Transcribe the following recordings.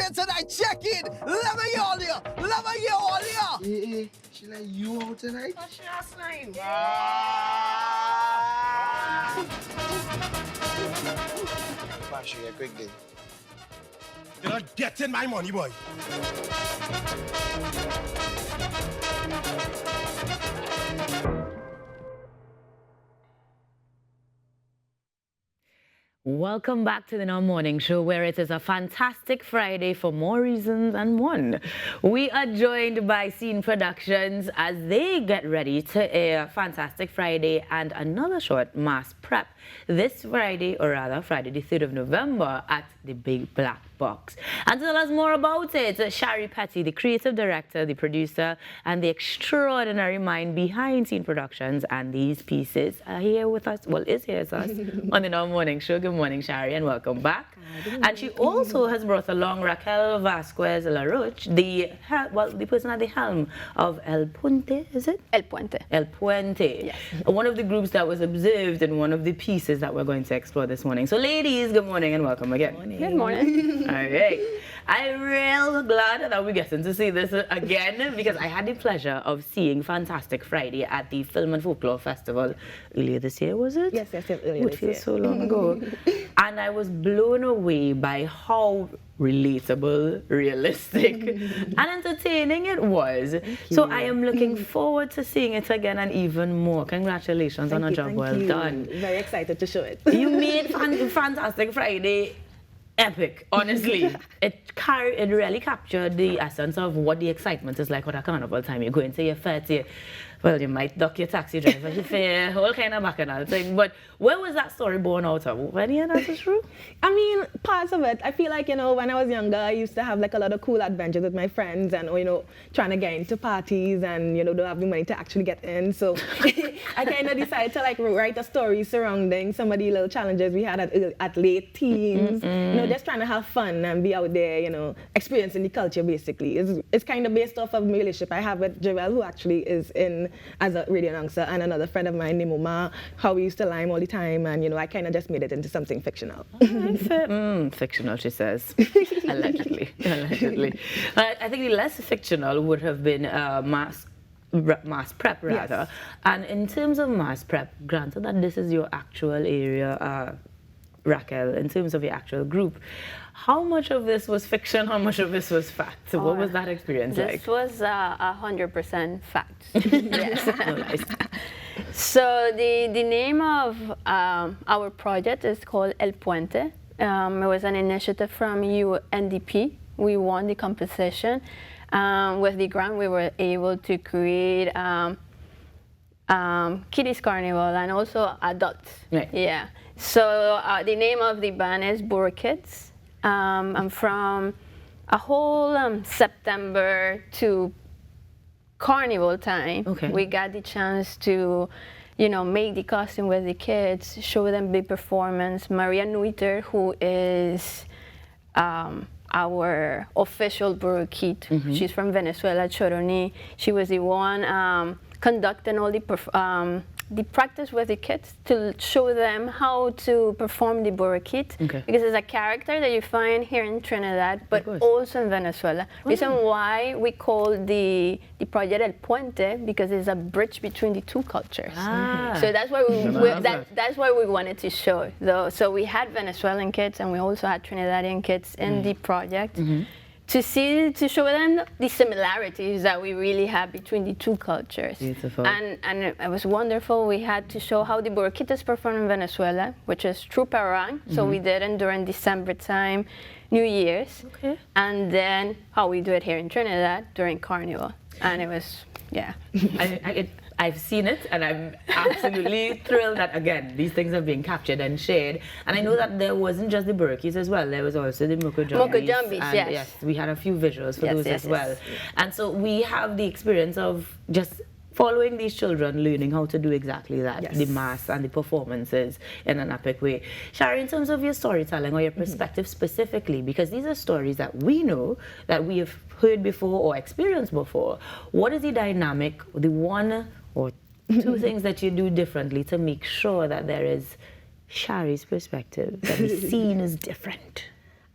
here tonight. Check in. Love you all here. Love you all here. Hey, she like you out tonight? What's your last name? Bash you quickly. You're not getting my money, boy. Welcome back to the Now Morning Show, where it is a fantastic Friday for more reasons than one. We are joined by Scene Productions as they get ready to air Fantastic Friday and another short, Mass Prep, this Friday, or rather Friday the 3rd of November at the Big Black Box. And to tell us more about it, Shari Petty, the creative director, the producer, and the extraordinary mind behind Scene Productions and these pieces are here with us, is here with us on the Now Morning Show. Good morning, Shari, and welcome back. And she also has brought along Raquel Vasquez LaRoche, the person at the helm of El Puente, is it? El Puente. El Puente. Yes. One of the groups that was observed in one of the pieces that we're going to explore this morning. So ladies, good morning and welcome again. Good morning. All right. I'm real glad that we're getting to see this again because I had the pleasure of seeing Fantastic Friday at the Film and Folklore Festival earlier this year, was it? Yes, earlier this year. It feels so long ago. And I was blown away by how relatable, realistic, and entertaining it was. So I am looking forward to seeing it again and even more. Congratulations on a job well done. Very excited to show it. You made Fantastic Friday epic, honestly. It really captured the essence of what the excitement is like at a carnival time. You go into your fair, well, you might duck your taxi driver, your fare, whole kind of bacchanal thing. But where was that story born out of? Any of that is true? I mean, parts of it. I feel like, when I was younger, I used to have like a lot of cool adventures with my friends and, trying to get into parties and, don't have the money to actually get in. So I kind of decided to like write a story surrounding some of the little challenges we had at late teens. Just trying to have fun and be out there, experiencing the culture basically. It's kind of based off of the relationship I have with Joel, who actually is in as a radio announcer, and another friend of mine named Oma, how we used to lime all the time, and I kind of just made it into something fictional. Fictional, she says. Allegedly. I think the less fictional would have been mass prep, rather. Yes. And in terms of mass prep, granted that this is your actual area, Raquel, in terms of your actual group, how much of this was fiction, how much of this was fact? So what was that experience like? This was 100% fact. Yes. Nice. So the name of our project is called El Puente. It was an initiative from UNDP. We won the competition. With the grant, we were able to create Kiddies Carnival and also adults. Right. Yeah. So the name of the band is Bora Kids. And from a whole September to Carnival time, we got the chance to, make the costume with the kids, show them the performance. Maria Nuiter, who is our official Bora Kid, she's from Venezuela, Choroní. She was the one conducting all the practice with the kids to show them how to perform the Bora Kid, because it's a character that you find here in Trinidad, but also in Venezuela. Reason why we call the project El Puente, because it's a bridge between the two cultures. So that's why that's why we wanted to show. So we had Venezuelan kids and we also had Trinidadian kids in the project. To show them the similarities that we really have between the two cultures. Beautiful. And it was wonderful. We had to show how the Boroquitas perform in Venezuela, which is through Parang. So we did it during December time, New Year's. And then how we do it here in Trinidad during Carnival. And it was, yeah. I've seen it, and I'm absolutely thrilled that, again, these things are being captured and shared. And I know that there wasn't just the Burkies as well. There was also the Moko Jumbies. Yes. Yes, we had a few visuals for those as well. And so we have the experience of just following these children, learning how to do exactly that, the mass and the performances in an epic way. Shari, in terms of your storytelling or your perspective specifically, because these are stories that we know, that we have heard before or experienced before, what is the dynamic, the one or two things that you do differently to make sure that there is Shari's perspective, that the scene is different?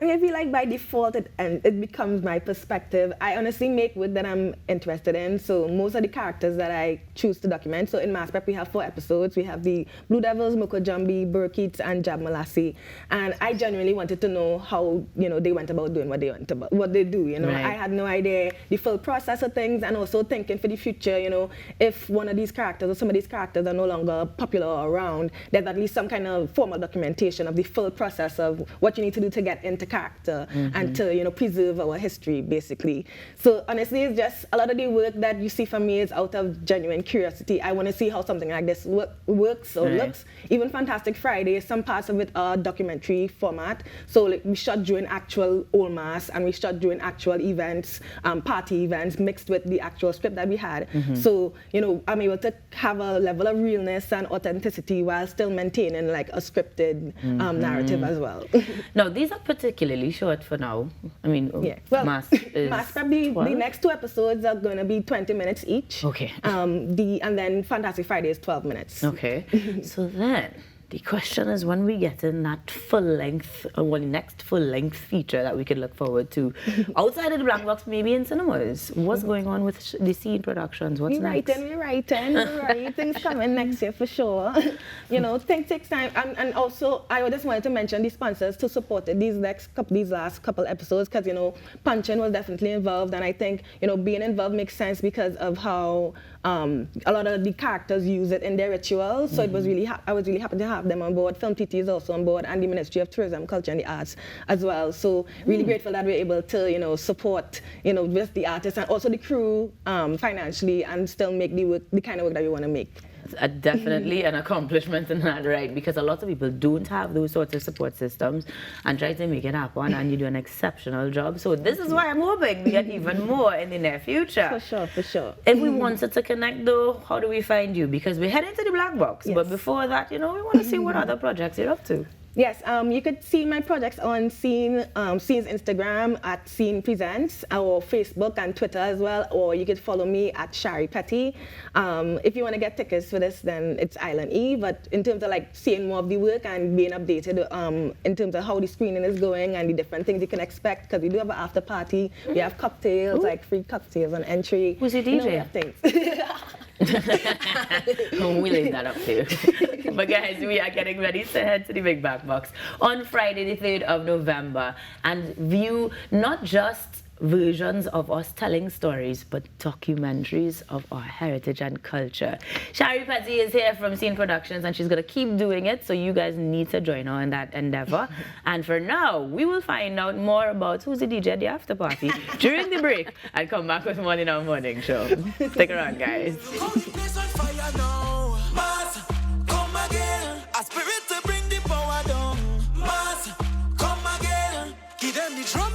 I mean, I feel like by default it becomes my perspective. I honestly make work that I'm interested in. So most of the characters that I choose to document. So in Mass Prep we have 4 episodes. We have the Blue Devils, Moko Jambi, Burkits, and Jab Malassi. And I genuinely wanted to know how they went about doing what they do. Right. I had no idea the full process of things, and also thinking for the future. If one of these characters or some of these characters are no longer popular or around, there's at least some kind of formal documentation of the full process of what you need to do to get into character and to preserve our history, basically. So honestly, it's just a lot of the work that you see from me is out of genuine curiosity. I want to see how something like this works or looks. Even Fantastic Friday, some parts of it are documentary format. So like, we shot during actual Old Mass, and we shot during actual events, party events, mixed with the actual script that we had. So I'm able to have a level of realness and authenticity while still maintaining like a scripted narrative as well. Now, these are particularly short for now. I mean, Yeah. Well, Mass is Mass Prep, the 12? next 2 episodes are going to be 20 minutes each. Okay. And then Fantastic Friday is 12 minutes. Okay. So then, the question is when we get in that full-length, or the next full-length feature that we could look forward to, outside of the black box, maybe in cinemas, what's going on with the scene productions? What's next? We're writing. Things coming next year for sure. Things takes time. And also, I just wanted to mention the sponsors to support it these last couple episodes, because, Punchin was definitely involved. And I think, being involved makes sense because of how a lot of the characters use it in their rituals. So I was really happy to have them on board. Film TT is also on board, and the Ministry of Tourism, Culture and the Arts as well. So really grateful that we're able to, support, with the artists and also the crew financially, and still make the kind of work that we want to make. Definitely an accomplishment in that, right? Because a lot of people don't have those sorts of support systems and try to make it happen, and you do an exceptional job. So this is why I'm hoping we get even more in the near future. For sure. If we wanted to connect though, how do we find you? Because we're heading to the black box, but before that, we want to see what other projects you're up to. Yes, you could see my projects on Scene's Instagram at Scene Presents, or Facebook and Twitter as well, or you could follow me at Shari Petty. If you want to get tickets for this, then it's Island E. But in terms of like seeing more of the work and being updated in terms of how the screening is going and the different things you can expect, because we do have an after party, we have cocktails, like free cocktails on entry. Who's your DJ? We have things. We'll leave that up to you. But guys, we are getting ready to head to the Big Back Box on Friday the 3rd of November and view not just versions of us telling stories, but documentaries of our heritage and culture. Shari Petty is here from Scene Productions, and she's going to keep doing it, so you guys need to join her in that endeavor. And for now, we will find out more about who's the DJ at the after party during the break and come back with Morning on Morning Show. Stick around, guys.